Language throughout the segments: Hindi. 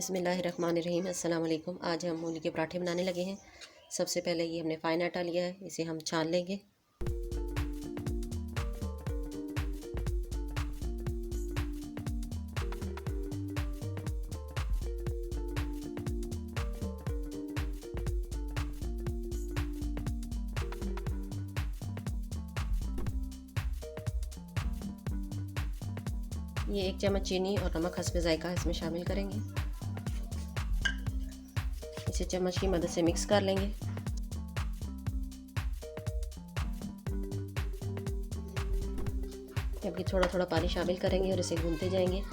बिस्मिल्लाहिर्रहमानिर्रहीम। अस्सलाम वालेकुम। आज हम मूली के पराठे बनाने लगे हैं। सबसे पहले ये हमने फ़ाइन आटा लिया है, इसे हम छान लेंगे। ये 1 चम्मच चीनी और नमक हस्ब ज़ायका इसमें शामिल करेंगे। इसे चम्मच की मदद से मिक्स कर लेंगे। अभी थोड़ा थोड़ा पानी शामिल करेंगे और इसे गूंथते जाएंगे।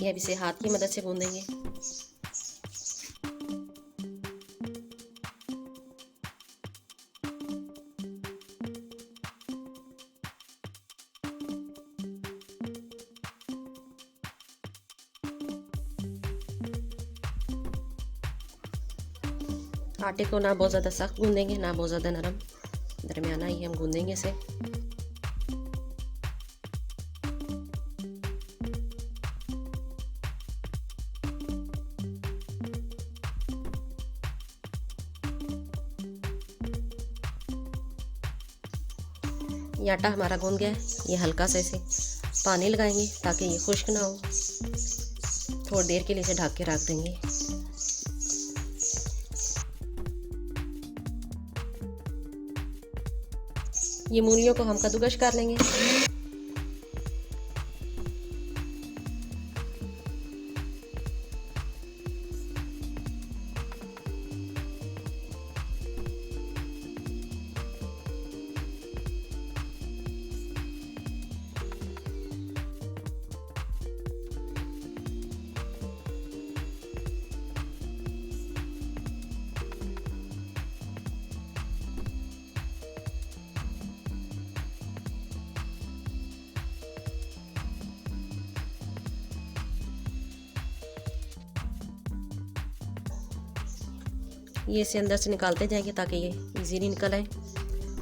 ये अब इसे हाथ की मदद से गूंदेंगे। आटे को ना बहुत ज़्यादा सख्त गूंदेंगे ना बहुत ज़्यादा नरम, दरमियाना ही हम गूंदेंगे इसे। ये आटा हमारा गूंद गया है। ये हल्का सा इसे पानी लगाएंगे ताकि ये खुश्क ना हो। थोड़ी देर के लिए इसे ढक के रख देंगे। ये मूलियों को हम कद्दूकश कर लेंगे। ये इसे अंदर से निकालते जाएंगे ताकि ये इजीली निकल आए।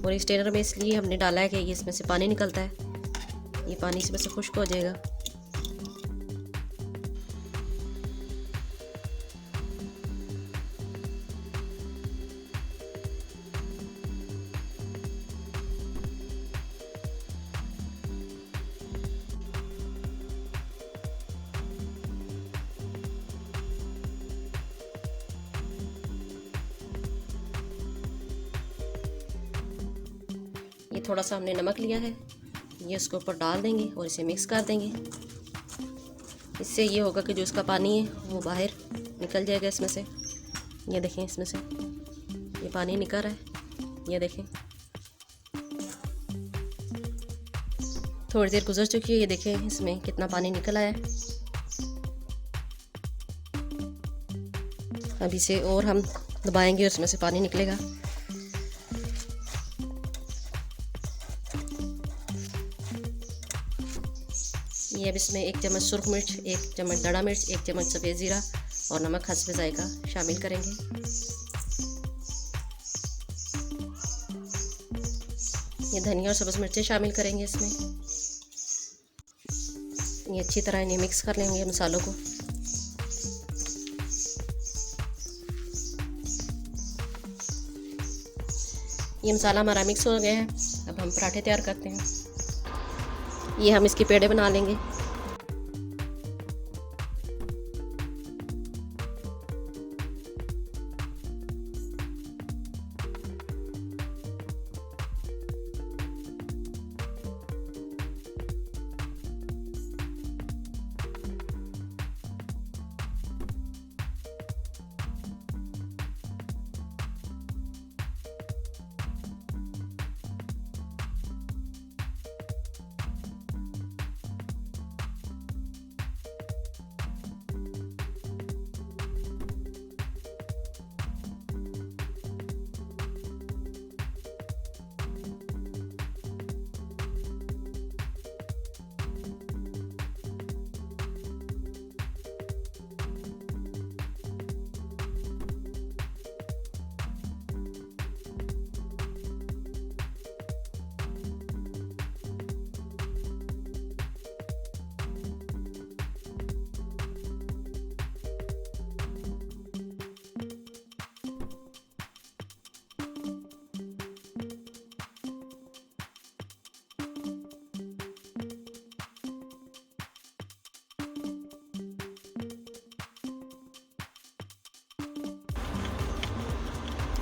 और इस स्ट्रेनर में इसलिए हमने डाला है कि ये इसमें से पानी निकलता है, ये पानी इसमें से खुश्क हो जाएगा। ये थोड़ा सा हमने नमक लिया है, ये इसके ऊपर डाल देंगे और इसे मिक्स कर देंगे। इससे ये होगा कि जो इसका पानी है वो बाहर निकल जाएगा इसमें से। ये देखें, इसमें से ये पानी निकल रहा है, ये देखें। थोड़ी देर गुजर चुकी है, ये देखें इसमें कितना पानी निकल आया है। अब इसे और हम दबाएंगे और इसमें से पानी निकलेगा। ये अब इसमें 1 चम्मच सुर्ख मिर्च, 1 चम्मच दड़ा मिर्च, 1 चम्मच सफ़ेद ज़ीरा और नमक हस्ब ज़ायका शामिल करेंगे। ये धनिया और सब्ज़ मिर्चें शामिल करेंगे इसमें। ये अच्छी तरह इन्हें मिक्स कर लेंगे मसालों को। ये मसाला हमारा मिक्स हो गया है। अब हम पराठे तैयार करते हैं। ये हम इसके पेड़े बना लेंगे।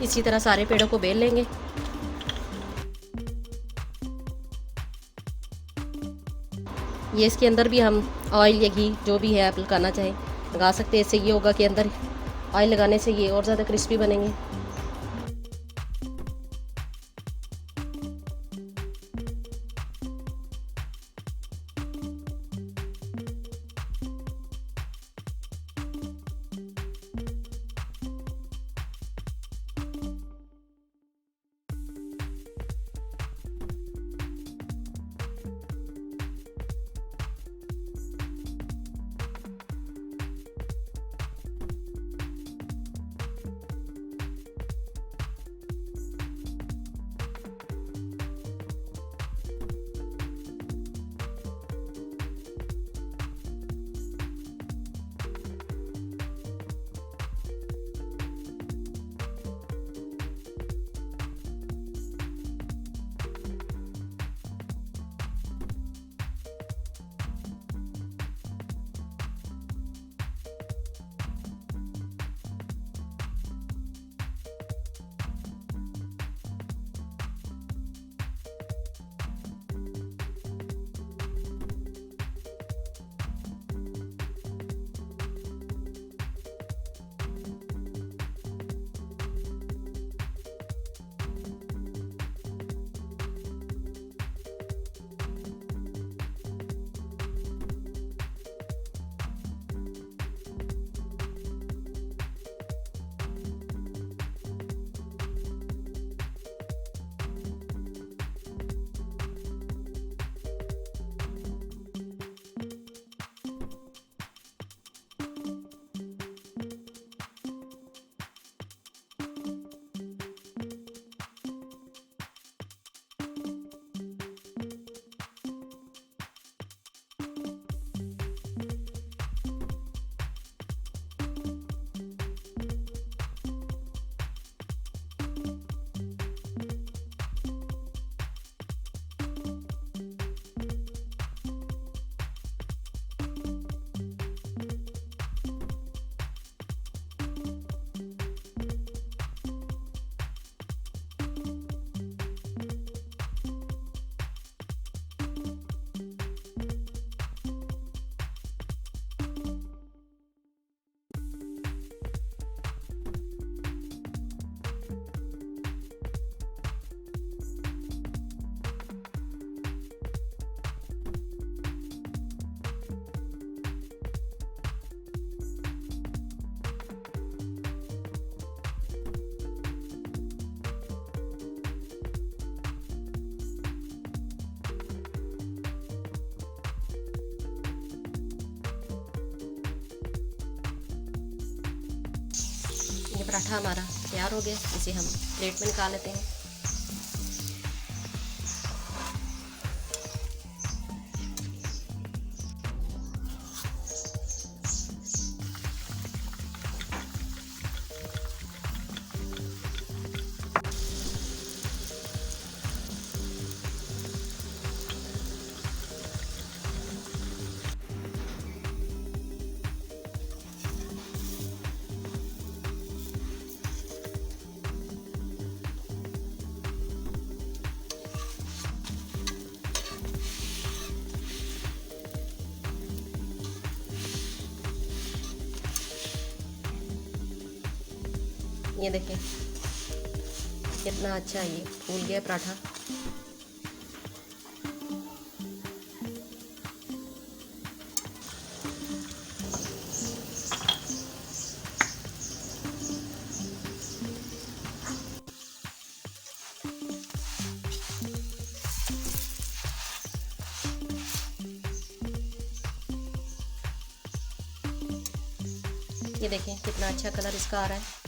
इसी तरह सारे पेड़ों को बेल लेंगे। ये इसके अंदर भी हम ऑयल या घी जो भी है आप लगाना चाहें लगा सकते हैं। इससे ये होगा कि अंदर ऑयल लगाने से ये और ज़्यादा क्रिस्पी बनेंगे। ये पराठा हमारा तैयार हो गया। इसे हम प्लेट में निकाल लेते हैं। ये देखिए कितना अच्छा ये फूल गया पराठा। ये देखें कितना अच्छा कलर इसका आ रहा है।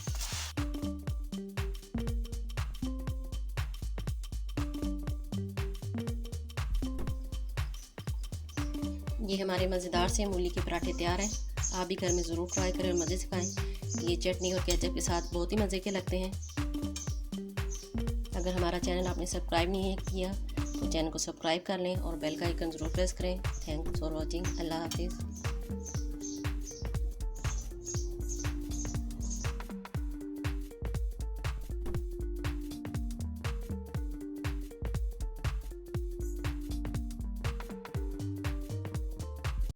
ये हमारे मज़ेदार से मूली के पराठे तैयार हैं। आप भी घर में ज़रूर ट्राई करें और मज़े से खाएं। ये चटनी और केचप के साथ बहुत ही मज़े के लगते हैं। अगर हमारा चैनल आपने सब्सक्राइब नहीं किया तो चैनल को सब्सक्राइब कर लें और बेल का आइकन ज़रूर प्रेस करें। Thanks for watching. अल्लाह हाफिज़।